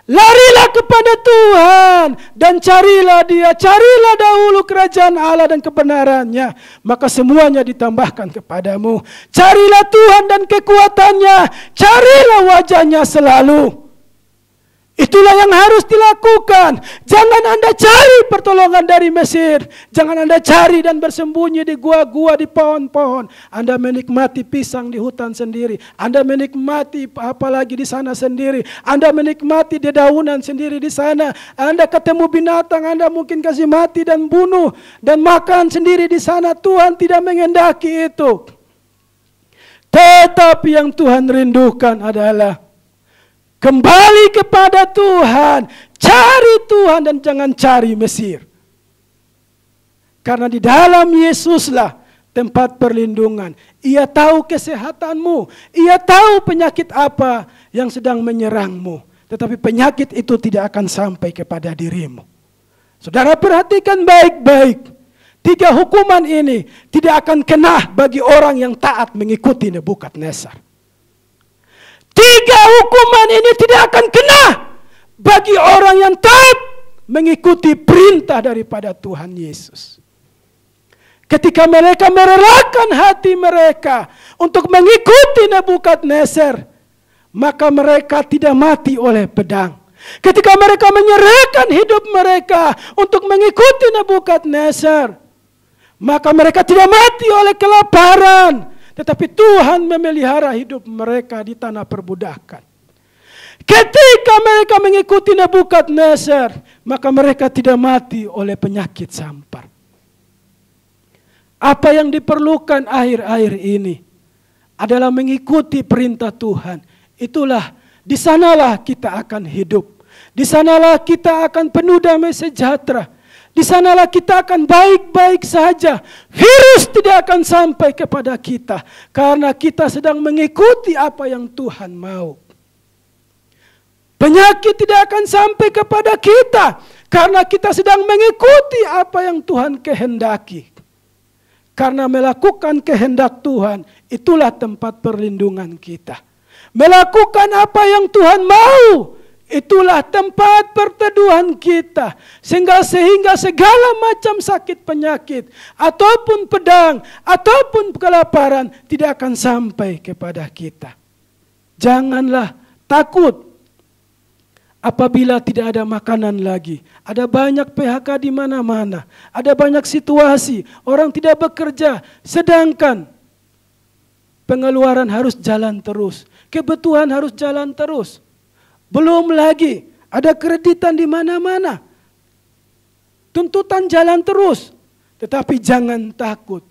Speaker 1: Larilah kepada Tuhan dan carilah Dia. Carilah dahulu kerajaan Allah dan kebenarannya, maka semuanya ditambahkan kepadamu. Carilah Tuhan dan kekuatannya. Carilah wajahnya selalu. Itulah yang harus dilakukan. Jangan Anda cari pertolongan dari Mesir. Jangan Anda cari dan bersembunyi di gua-gua, di pohon-pohon. Anda menikmati pisang di hutan sendiri. Anda menikmati apalagi di sana sendiri. Anda menikmati dedaunan sendiri di sana. Anda ketemu binatang, Anda mungkin kasih mati dan bunuh. Dan makan sendiri di sana. Tuhan tidak menghendaki itu. Tetapi yang Tuhan rindukan adalah kembali kepada Tuhan, cari Tuhan dan jangan cari Mesir. Karena di dalam Yesuslah tempat perlindungan. Ia tahu kesehatanmu, Ia tahu penyakit apa yang sedang menyerangmu. Tetapi penyakit itu tidak akan sampai kepada dirimu. Saudara perhatikan baik-baik. 3 hukuman ini tidak akan kena bagi orang yang taat mengikuti Nebukadnezar. 3 hukuman ini tidak akan kena bagi orang yang taat mengikuti perintah daripada Tuhan Yesus. Ketika mereka merelakan hati mereka untuk mengikuti Nebukadnezar, maka mereka tidak mati oleh pedang. Ketika mereka menyerahkan hidup mereka untuk mengikuti Nebukadnezar, maka mereka tidak mati oleh kelaparan. Tetapi Tuhan memelihara hidup mereka di tanah perbudakan. Ketika mereka mengikuti Nebukadnezar, maka mereka tidak mati oleh penyakit sampar. Apa yang diperlukan akhir-akhir ini adalah mengikuti perintah Tuhan. Itulah, di sanalah kita akan hidup. Di sanalah kita akan penuh damai sejahtera. Di sanalah kita akan baik-baik saja. Virus tidak akan sampai kepada kita. Karena kita sedang mengikuti apa yang Tuhan mau. Penyakit tidak akan sampai kepada kita. Karena kita sedang mengikuti apa yang Tuhan kehendaki. Karena melakukan kehendak Tuhan, itulah tempat perlindungan kita. Melakukan apa yang Tuhan mau, itulah tempat perteduhan kita. Sehingga segala macam sakit penyakit, ataupun pedang, ataupun kelaparan tidak akan sampai kepada kita. Janganlah takut apabila tidak ada makanan lagi. Ada banyak PHK di mana-mana. Ada banyak situasi, orang tidak bekerja. Sedangkan pengeluaran harus jalan terus. Kebutuhan harus jalan terus. Belum lagi ada kreditan di mana-mana. Tuntutan jalan terus. Tetapi jangan takut.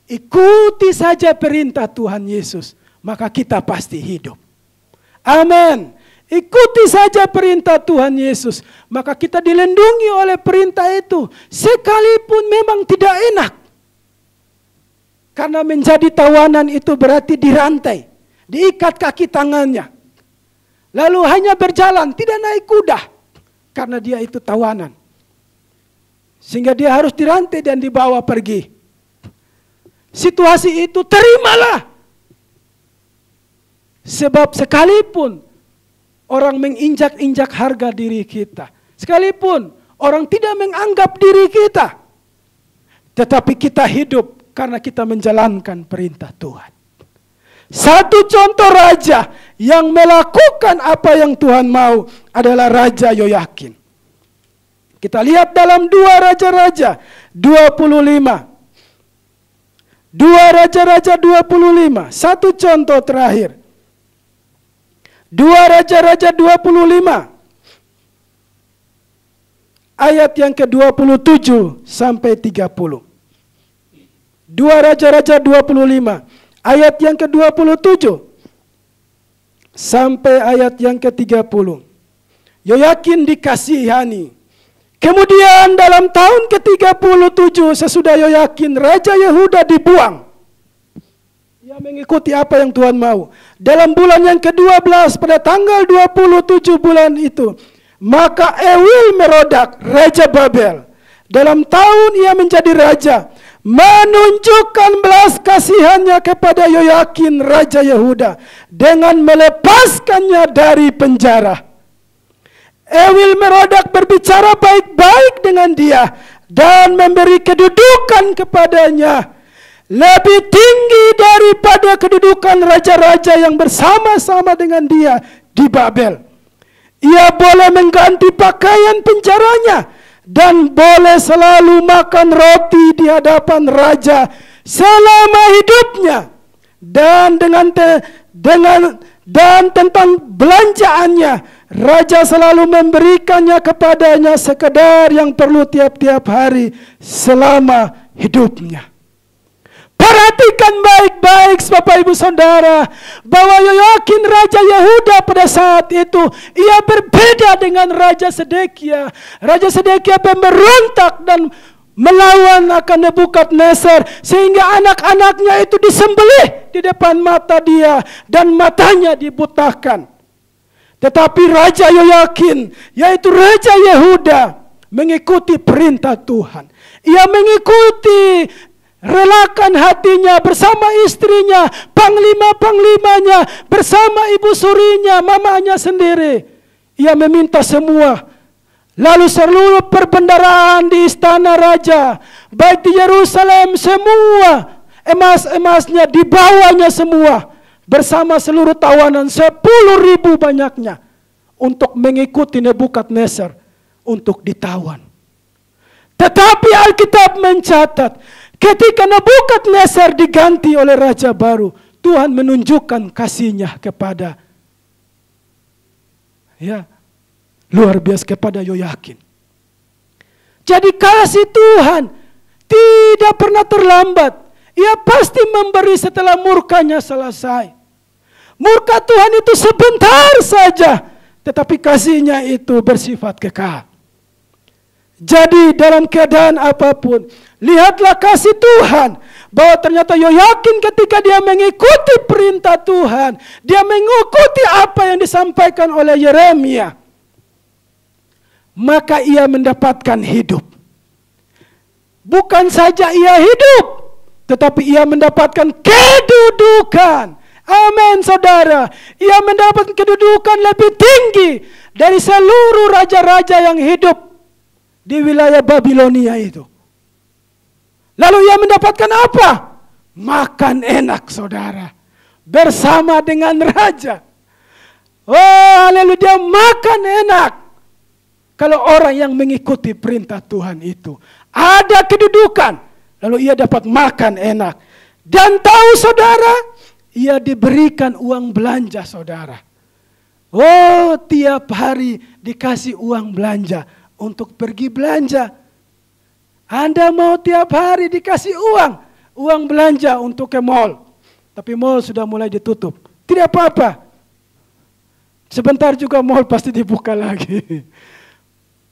Speaker 1: Ikuti saja perintah Tuhan Yesus, maka kita pasti hidup. Amin. Ikuti saja perintah Tuhan Yesus, maka kita dilindungi oleh perintah itu. Sekalipun memang tidak enak. Karena menjadi tawanan itu berarti dirantai, diikat kaki tangannya. Lalu hanya berjalan, tidak naik kuda. Karena dia itu tawanan. Sehingga dia harus dirantai dan dibawa pergi. Situasi itu terimalah. Sebab sekalipun orang menginjak-injak harga diri kita. Sekalipun orang tidak menganggap diri kita. Tetapi kita hidup karena kita menjalankan perintah Tuhan. Satu contoh raja yang melakukan apa yang Tuhan mau adalah Raja Yoyakin. Kita lihat dalam 2 Raja-Raja 25. 2 Raja-Raja 25. Satu contoh terakhir. 2 Raja-Raja 25. Ayat yang ke-27 sampai 30. 2 Raja-Raja 25. ayat yang ke-27 sampai ayat yang ke-30. Yoyakin dikasihani. Kemudian dalam tahun ke-37 sesudah Yoyakin, Raja Yehuda dibuang. Ia mengikuti apa yang Tuhan mau. Dalam bulan yang ke-12 pada tanggal 27 bulan itu, maka Ewil Merodak, Raja Babel, dalam tahun ia menjadi raja, menunjukkan belas kasihannya kepada Yoyakin, Raja Yehuda, dengan melepaskannya dari penjara. Ewil Merodak berbicara baik-baik dengan dia dan memberi kedudukan kepadanya lebih tinggi daripada kedudukan raja-raja yang bersama-sama dengan dia di Babel. Ia boleh mengganti pakaian penjaranya dan boleh selalu makan roti di hadapan raja selama hidupnya. Dan tentang belanjaannya, raja selalu memberikannya kepadanya sekedar yang perlu tiap-tiap hari selama hidupnya. Perhatikan baik-baik Bapak Ibu Saudara, bahwa Yoyakin Raja Yehuda pada saat itu, ia berbeda dengan Raja Sedekia. Raja Sedekia pemberontak dan melawan akan Nebukadnezar, sehingga anak-anaknya itu disembelih di depan mata dia dan matanya dibutakan. Tetapi Raja Yoyakin, yaitu Raja Yehuda, mengikuti perintah Tuhan. Ia mengikuti, relakan hatinya bersama istrinya, panglima-panglimanya, bersama ibu surinya, mamanya sendiri. Ia meminta semua. Lalu seluruh perbendaraan di istana raja, baik di Yerusalem, semua emas-emasnya dibawanya semua, bersama seluruh tawanan 10.000 banyaknya, untuk mengikuti Nebukadnezar untuk ditawan. Tetapi Alkitab mencatat, ketika Nebukadnezar diganti oleh raja baru, Tuhan menunjukkan kasih-Nya kepada luar biasa kepada Yoyakin. Jadi kasih Tuhan tidak pernah terlambat. Ia pasti memberi setelah murkanya selesai. Murka Tuhan itu sebentar saja, tetapi kasih-Nya itu bersifat kekal. Jadi dalam keadaan apapun, lihatlah kasih Tuhan, bahwa ternyata Yoyakin ketika dia mengikuti perintah Tuhan, dia mengikuti apa yang disampaikan oleh Yeremia, maka ia mendapatkan hidup. Bukan saja ia hidup, tetapi ia mendapatkan kedudukan. Amin, saudara. Ia mendapatkan kedudukan lebih tinggi dari seluruh raja-raja yang hidup di wilayah Babilonia itu. Lalu ia mendapatkan apa? Makan enak, saudara, bersama dengan raja. Oh, haleluya, dia makan enak. Kalau orang yang mengikuti perintah Tuhan itu, ada kedudukan, lalu ia dapat makan enak. Dan tahu saudara, ia diberikan uang belanja, saudara. Oh, tiap hari dikasih uang belanja untuk pergi belanja. Anda mau tiap hari dikasih uang belanja untuk ke mall. Tapi mall sudah mulai ditutup. Tidak apa-apa. Sebentar juga mall pasti dibuka lagi.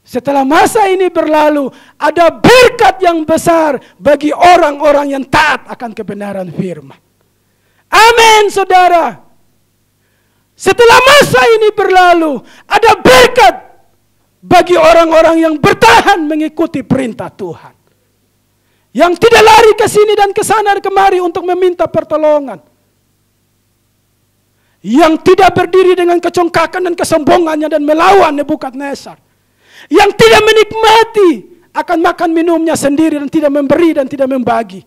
Speaker 1: Setelah masa ini berlalu, ada berkat yang besar bagi orang-orang yang taat akan kebenaran firman. Amin, saudara. Setelah masa ini berlalu, ada berkat bagi orang-orang yang bertahan mengikuti perintah Tuhan. Yang tidak lari ke sini dan ke sana dan kemari untuk meminta pertolongan. Yang tidak berdiri dengan kecongkakan dan kesombongannya dan melawan Nebukadnezar. Yang tidak menikmati akan makan minumnya sendiri dan tidak memberi dan tidak membagi.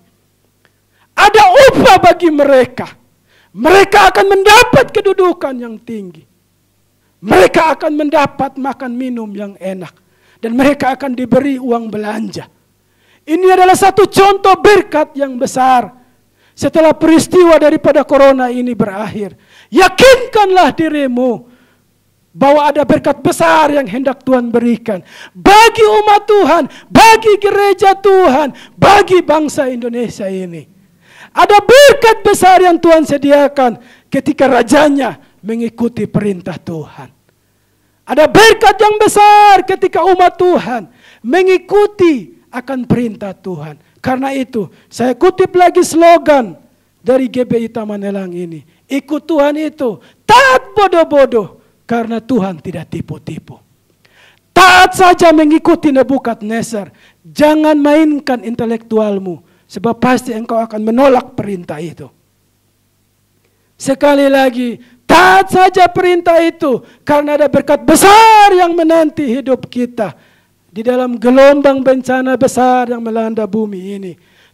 Speaker 1: Ada upah bagi mereka. Mereka akan mendapat kedudukan yang tinggi. Mereka akan mendapat makan minum yang enak. Dan mereka akan diberi uang belanja. Ini adalah satu contoh berkat yang besar. Setelah peristiwa daripada corona ini berakhir, yakinkanlah dirimu bahwa ada berkat besar yang hendak Tuhan berikan bagi umat Tuhan, bagi gereja Tuhan, bagi bangsa Indonesia ini. Ada berkat besar yang Tuhan sediakan ketika rajanya mengikuti perintah Tuhan. Ada berkat yang besar ketika umat Tuhan mengikuti akan perintah Tuhan. Karena itu, saya kutip lagi slogan dari GBI Taman Elang ini. Ikut Tuhan itu, taat bodoh-bodoh, karena Tuhan tidak tipu-tipu. Taat saja mengikuti Nebukadnezar. Jangan mainkan intelektualmu, sebab pasti engkau akan menolak perintah itu. Sekali lagi, taat saja perintah itu, karena ada berkat besar yang menanti hidup kita. Di dalam gelombang bencana besar yang melanda bumi ini,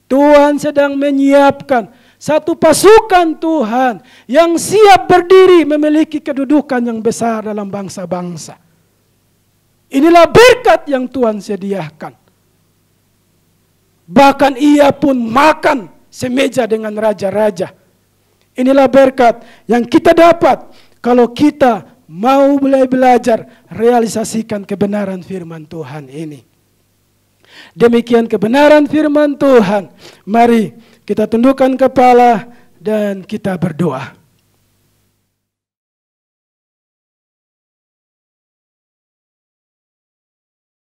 Speaker 1: Tuhan sedang menyiapkan satu pasukan Tuhan yang siap berdiri memiliki kedudukan yang besar dalam bangsa-bangsa. Inilah berkat yang Tuhan sediakan. Bahkan ia pun makan semeja dengan raja-raja. Inilah berkat yang kita dapat kalau kita mau mulai belajar realisasikan kebenaran firman Tuhan ini. Demikian kebenaran firman Tuhan. Mari kita tundukkan kepala dan kita berdoa.